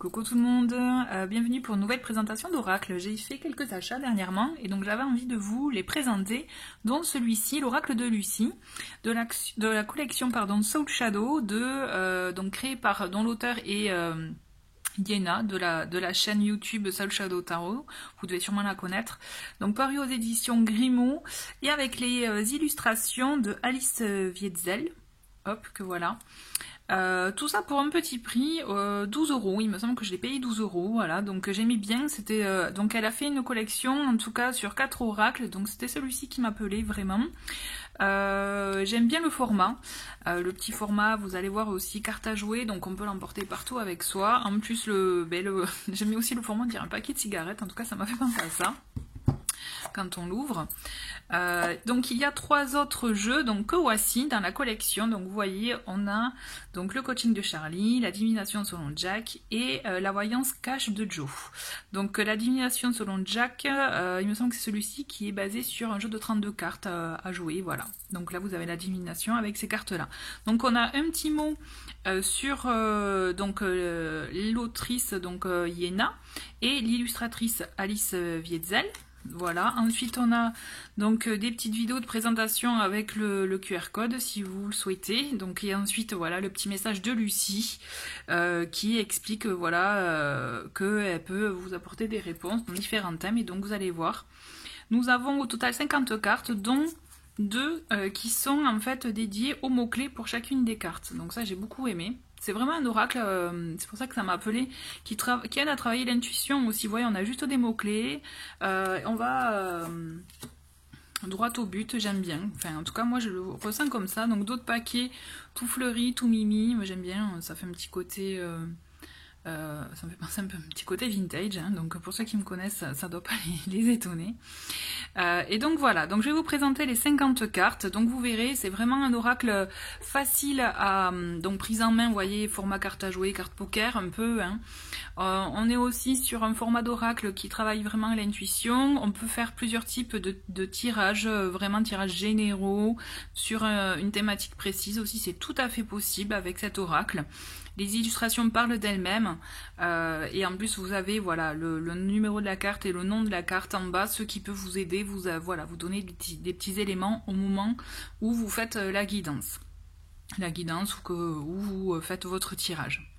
Coucou tout le monde, bienvenue pour une nouvelle présentation d'oracle. J'ai fait quelques achats dernièrement et donc j'avais envie de vous les présenter, dont celui-ci, l'oracle de Lucie, de la collection Soul Shadow, donc créé par dont l'auteur est Yena de la chaîne YouTube Soul Shadow Tarot, vous devez sûrement la connaître. Donc paru aux éditions Grimaud et avec les illustrations de Alice Wietzel. Hop, que voilà. Tout ça pour un petit prix, 12 €. Il me semble que je l'ai payé 12 €. Voilà, donc j'ai mis bien. C'était donc elle a fait une collection, en tout cas sur 4 oracles. Donc c'était celui-ci qui m'appelait vraiment. J'aime bien le format. Le petit format, vous allez voir aussi carte à jouer, donc on peut l'emporter partout avec soi. En plus, j'aime bien aussi le format, on dirait un paquet de cigarettes. En tout cas, ça m'a fait penser à ça quand on l'ouvre. Donc il y a 3 autres jeux donc que voici dans la collection. Donc vous voyez, on a donc le coaching de Charlie, la divination selon Jack et la voyance cache de Joe. Donc la divination selon Jack, il me semble que c'est celui-ci qui est basé sur un jeu de 32 cartes à jouer, voilà. Donc là vous avez la divination avec ces cartes là. Donc on a un petit mot sur l'autrice donc Yena et l'illustratrice Alice Wietzel. Voilà, ensuite on a donc des petites vidéos de présentation avec le QR code si vous le souhaitez. Donc et ensuite voilà le petit message de Lucie qui explique qu'elle peut vous apporter des réponses dans différents thèmes et donc vous allez voir. Nous avons au total 50 cartes dont 2 qui sont en fait dédiées aux mots-clés pour chacune des cartes. Donc ça j'ai beaucoup aimé. C'est vraiment un oracle, c'est pour ça que ça m'a appelé, qui aide à travailler l'intuition aussi. Vous voyez, on a juste des mots-clés, on va droit au but, j'aime bien. Enfin, en tout cas, moi, je le ressens comme ça. Donc, d'autres paquets, tout fleuri, tout mimi, moi j'aime bien, ça fait un petit côté... ça me fait penser un peu un petit côté vintage, hein, donc pour ceux qui me connaissent, ça doit pas les étonner. Et donc voilà, donc je vais vous présenter les 50 cartes, donc vous verrez, c'est vraiment un oracle facile à donc prise en main, vous voyez, format carte à jouer, carte poker un peu, hein. On est aussi sur un format d'oracle qui travaille vraiment l'intuition, on peut faire plusieurs types de tirages, vraiment tirages généraux, sur une thématique précise aussi, c'est tout à fait possible avec cet oracle. Les illustrations parlent d'elles-mêmes et en plus vous avez voilà le numéro de la carte et le nom de la carte en bas, ce qui peut vous aider, vous donner des petits éléments au moment où vous faites la guidance où vous faites votre tirage.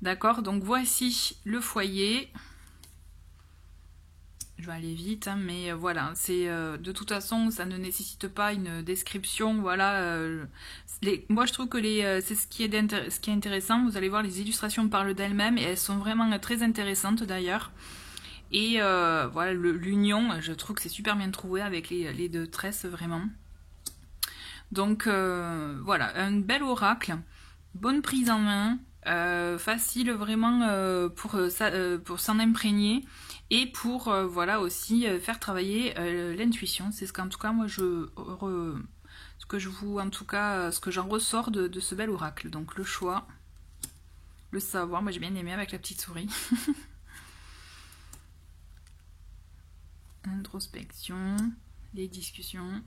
D'accord, donc voici le foyer. Je vais aller vite, hein, mais voilà, c'est de toute façon, ça ne nécessite pas une description, voilà. Moi, je trouve que c'est ce qui est intéressant. Vous allez voir, les illustrations parlent d'elles-mêmes et elles sont vraiment très intéressantes d'ailleurs. Et voilà, l'union, je trouve que c'est super bien trouvé avec les 2 tresses, vraiment. Donc voilà, un bel oracle, bonne prise en main, facile vraiment pour s'en imprégner. Et pour voilà aussi faire travailler l'intuition, c'est ce qu'en tout cas moi ce que j'en ressors de ce bel oracle. Donc le choix, le savoir, moi j'ai bien aimé avec la petite souris. Introspection, les discussions.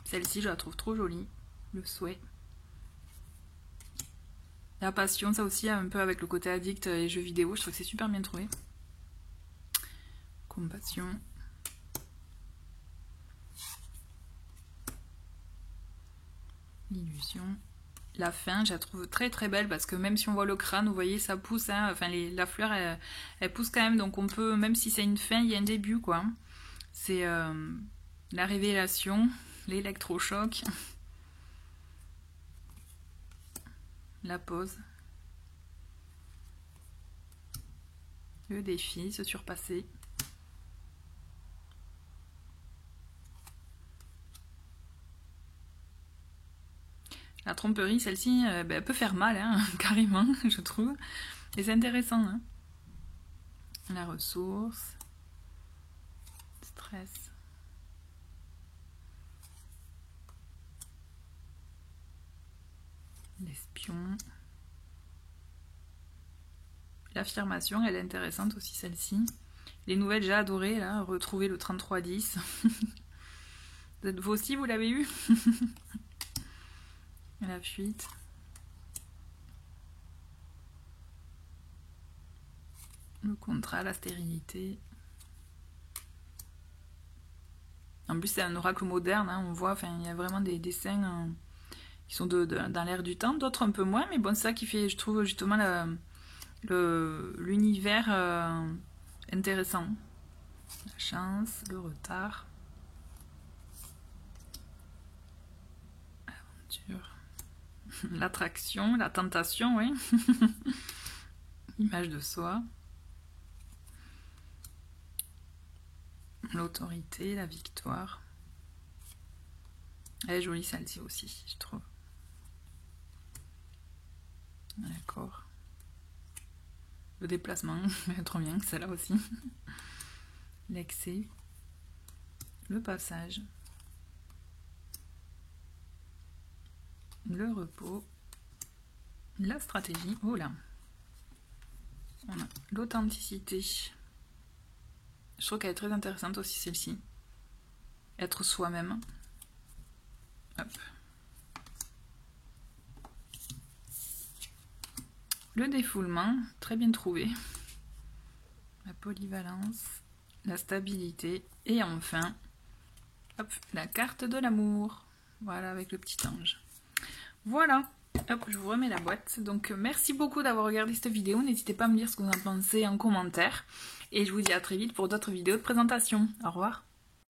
Celle-ci je la trouve trop jolie, le souhait. La passion, ça aussi un peu avec le côté addict et jeux vidéo, je trouve que c'est super bien trouvé. Compassion. L'illusion. La fin, je la trouve très très belle parce que même si on voit le crâne, vous voyez, ça pousse, hein, enfin la fleur elle pousse quand même, donc on peut, même si c'est une fin, il y a un début quoi. C'est la révélation, l'électrochoc, la pause, le défi, se surpasser. La tromperie, celle-ci, elle peut faire mal, hein, carrément, je trouve. Et c'est intéressant. Hein. La ressource. Stress. L'espion. L'affirmation, elle est intéressante aussi, celle-ci. Les nouvelles, j'ai adoré, là, retrouver le 3310. Vous aussi, vous l'avez eu? La fuite. Le contrat, la stérilité. En plus, c'est un oracle moderne, hein, on voit, enfin, il y a vraiment des dessins qui sont dans l'air du temps, d'autres un peu moins, mais bon, c'est ça qui fait, je trouve, justement, l'univers intéressant. La chance, le retard. L'aventure. L'attraction, la tentation, oui. Image de soi. L'autorité, la victoire. Elle est jolie celle-ci aussi, je trouve. D'accord. Le déplacement, trop bien, celle-là aussi. L'excès. Le passage. Le repos. La stratégie. Oh là. On a l'authenticité. Je trouve qu'elle est très intéressante aussi celle-ci. Être soi-même. Hop. Le défoulement, très bien trouvé. La polyvalence, la stabilité et enfin, hop, la carte de l'amour. Voilà, avec le petit ange. Voilà. Hop, je vous remets la boîte. Donc, merci beaucoup d'avoir regardé cette vidéo. N'hésitez pas à me dire ce que vous en pensez en commentaire. Et je vous dis à très vite pour d'autres vidéos de présentation. Au revoir.